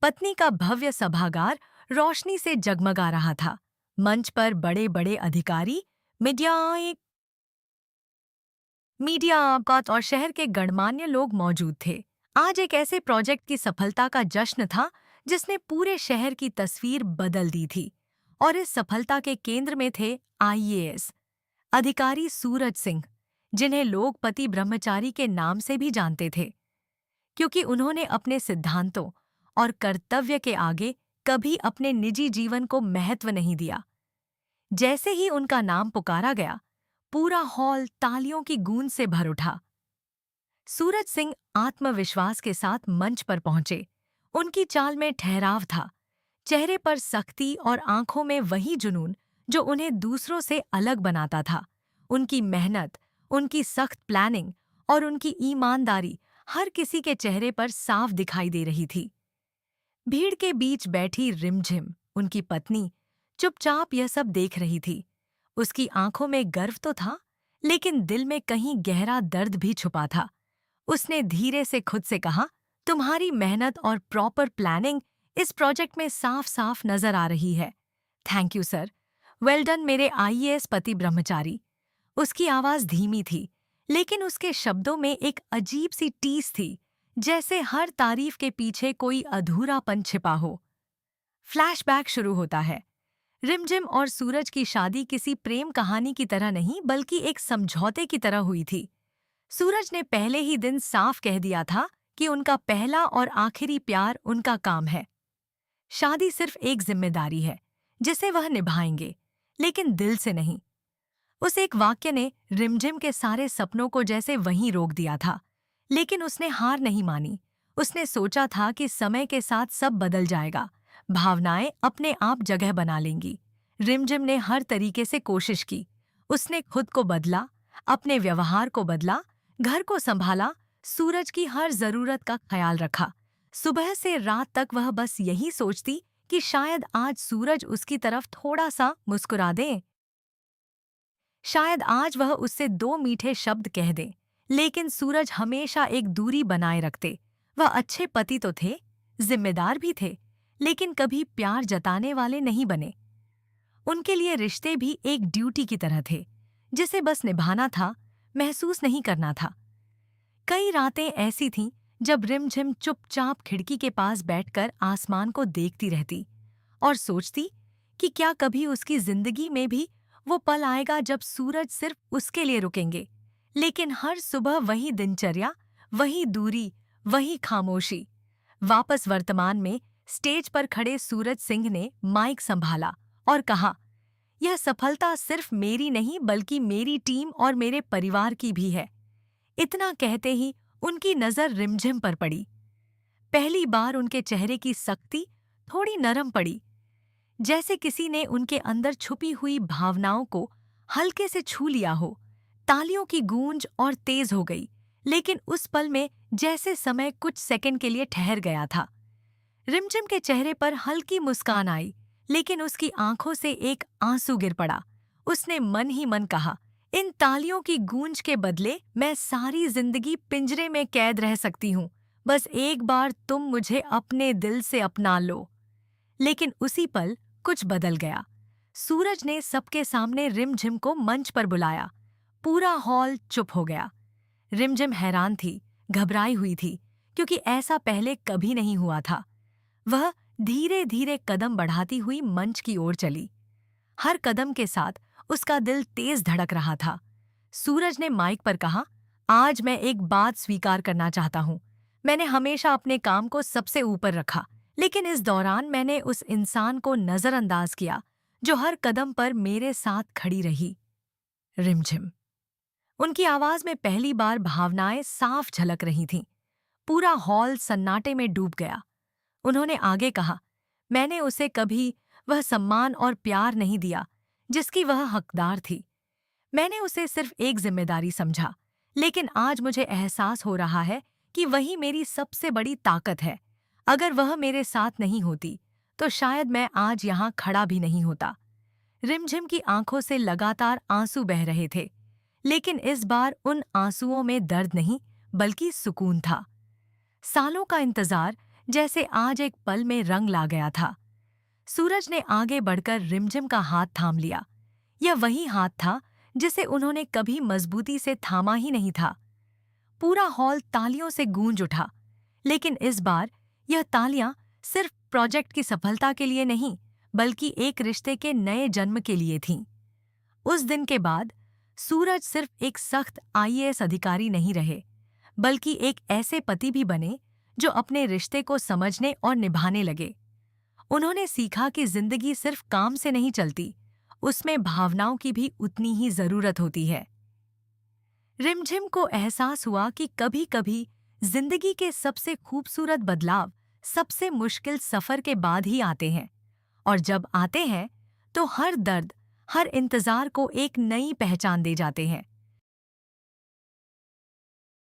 पत्नी का भव्य सभागार रोशनी से जगमगा रहा था। मंच पर बड़े बड़े अधिकारी, मीडिया मीडिया आपकात और शहर के गणमान्य लोग मौजूद थे। आज एक ऐसे प्रोजेक्ट की सफलता का जश्न था जिसने पूरे शहर की तस्वीर बदल दी थी। और इस सफलता के केंद्र में थे आईएएस अधिकारी सूरज सिंह, जिन्हें लोग पति ब्रह्मचारी के नाम से भी जानते थे, क्योंकि उन्होंने अपने सिद्धांतों और कर्तव्य के आगे कभी अपने निजी जीवन को महत्व नहीं दिया। जैसे ही उनका नाम पुकारा गया, पूरा हॉल तालियों की गूंज से भर उठा। सूरज सिंह आत्मविश्वास के साथ मंच पर पहुंचे। उनकी चाल में ठहराव था, चेहरे पर सख्ती और आंखों में वही जुनून जो उन्हें दूसरों से अलग बनाता था। उनकी मेहनत, उनकी सख्त प्लानिंग और उनकी ईमानदारी हर किसी के चेहरे पर साफ दिखाई दे रही थी। भीड़ के बीच बैठी रिमझिम, उनकी पत्नी, चुपचाप यह सब देख रही थी। उसकी आंखों में गर्व तो था, लेकिन दिल में कहीं गहरा दर्द भी छुपा था। उसने धीरे से खुद से कहा, तुम्हारी मेहनत और प्रॉपर प्लानिंग इस प्रोजेक्ट में साफ साफ नजर आ रही है। Thank you sir, well done मेरे आईएएस पति ब्रह्मचारी। उसकी आवाज धीमी थी, लेकिन उसके शब्दों में एक अजीब सी टीस थी, जैसे हर तारीफ के पीछे कोई अधूरापन छिपा हो। फ्लैशबैक शुरू होता है। रिमझिम और सूरज की शादी किसी प्रेम कहानी की तरह नहीं, बल्कि एक समझौते की तरह हुई थी। सूरज ने पहले ही दिन साफ कह दिया था कि उनका पहला और आखिरी प्यार उनका काम है। शादी सिर्फ एक जिम्मेदारी है जिसे वह निभाएंगे, लेकिन दिल से नहीं। उस एक वाक्य ने रिमझिम के सारे सपनों को जैसे वहीं रोक दिया था, लेकिन उसने हार नहीं मानी। उसने सोचा था कि समय के साथ सब बदल जाएगा, भावनाएं अपने आप जगह बना लेंगी। रिमझिम ने हर तरीके से कोशिश की। उसने खुद को बदला, अपने व्यवहार को बदला, घर को संभाला, सूरज की हर जरूरत का ख्याल रखा। सुबह से रात तक वह बस यही सोचती कि शायद आज सूरज उसकी तरफ थोड़ा सा मुस्कुरा दे, शायद आज वह उससे दो मीठे शब्द कह दे। लेकिन सूरज हमेशा एक दूरी बनाए रखते। वह अच्छे पति तो थे, जिम्मेदार भी थे, लेकिन कभी प्यार जताने वाले नहीं बने। उनके लिए रिश्ते भी एक ड्यूटी की तरह थे, जिसे बस निभाना था, महसूस नहीं करना था। कई रातें ऐसी थीं जब रिमझिम चुपचाप खिड़की के पास बैठकर आसमान को देखती रहती और सोचती कि क्या कभी उसकी जिंदगी में भी वो पल आएगा जब सूरज सिर्फ उसके लिए रुकेंगे। लेकिन हर सुबह वही दिनचर्या, वही दूरी, वही खामोशी। वापस वर्तमान में स्टेज पर खड़े सूरज सिंह ने माइक संभाला और कहा, यह सफलता सिर्फ मेरी नहीं बल्कि मेरी टीम और मेरे परिवार की भी है। इतना कहते ही उनकी नजर रिमझिम पर पड़ी। पहली बार उनके चेहरे की सख्ती थोड़ी नरम पड़ी, जैसे किसी ने उनके अंदर छुपी हुई भावनाओं को हल्के से छू लिया हो। तालियों की गूंज और तेज हो गई, लेकिन उस पल में जैसे समय कुछ सेकंड के लिए ठहर गया था। रिमझिम के चेहरे पर हल्की मुस्कान आई, लेकिन उसकी आंखों से एक आंसू गिर पड़ा। उसने मन ही मन कहा, इन तालियों की गूंज के बदले मैं सारी जिंदगी पिंजरे में कैद रह सकती हूँ। बस एक बार तुम मुझे अपने दिल से अपना लो। लेकिन उसी पल कुछ बदल गया। सूरज ने सबके सामने रिमझिम को मंच पर बुलाया। पूरा हॉल चुप हो गया। रिमझिम हैरान थी, घबराई हुई थी, क्योंकि ऐसा पहले कभी नहीं हुआ था। वह धीरे धीरे कदम बढ़ाती हुई मंच की ओर चली। हर कदम के साथ उसका दिल तेज धड़क रहा था। सूरज ने माइक पर कहा, आज मैं एक बात स्वीकार करना चाहता हूँ। मैंने हमेशा अपने काम को सबसे ऊपर रखा, लेकिन इस दौरान मैंने उस इंसान को नजरअंदाज किया जो हर कदम पर मेरे साथ खड़ी रही। रिमझिम। उनकी आवाज में पहली बार भावनाएं साफ झलक रही थीं। पूरा हॉल सन्नाटे में डूब गया। उन्होंने आगे कहा, मैंने उसे कभी वह सम्मान और प्यार नहीं दिया जिसकी वह हकदार थी। मैंने उसे सिर्फ एक जिम्मेदारी समझा, लेकिन आज मुझे एहसास हो रहा है कि वही मेरी सबसे बड़ी ताकत है। अगर वह मेरे साथ नहीं होती, तो शायद मैं आज यहाँ खड़ा भी नहीं होता। रिमझिम की आंखों से लगातार आंसू बह रहे थे, लेकिन इस बार उन आंसुओं में दर्द नहीं, बल्कि सुकून था। सालों का इंतजार जैसे आज एक पल में रंग ला गया था। सूरज ने आगे बढ़कर रिमझिम का हाथ थाम लिया। यह वही हाथ था जिसे उन्होंने कभी मजबूती से थामा ही नहीं था। पूरा हॉल तालियों से गूंज उठा, लेकिन इस बार यह तालियां सिर्फ प्रोजेक्ट की सफलता के लिए नहीं, बल्कि एक रिश्ते के नए जन्म के लिए थीं। उस दिन के बाद सूरज सिर्फ एक सख्त आईएएस अधिकारी नहीं रहे, बल्कि एक ऐसे पति भी बने जो अपने रिश्ते को समझने और निभाने लगे। उन्होंने सीखा कि जिंदगी सिर्फ काम से नहीं चलती, उसमें भावनाओं की भी उतनी ही जरूरत होती है। रिमझिम को एहसास हुआ कि कभी-कभी जिंदगी के सबसे खूबसूरत बदलाव सबसे मुश्किल सफर के बाद ही आते हैं, और जब आते हैं तो हर दर्द, हर इंतजार को एक नई पहचान दे जाते हैं।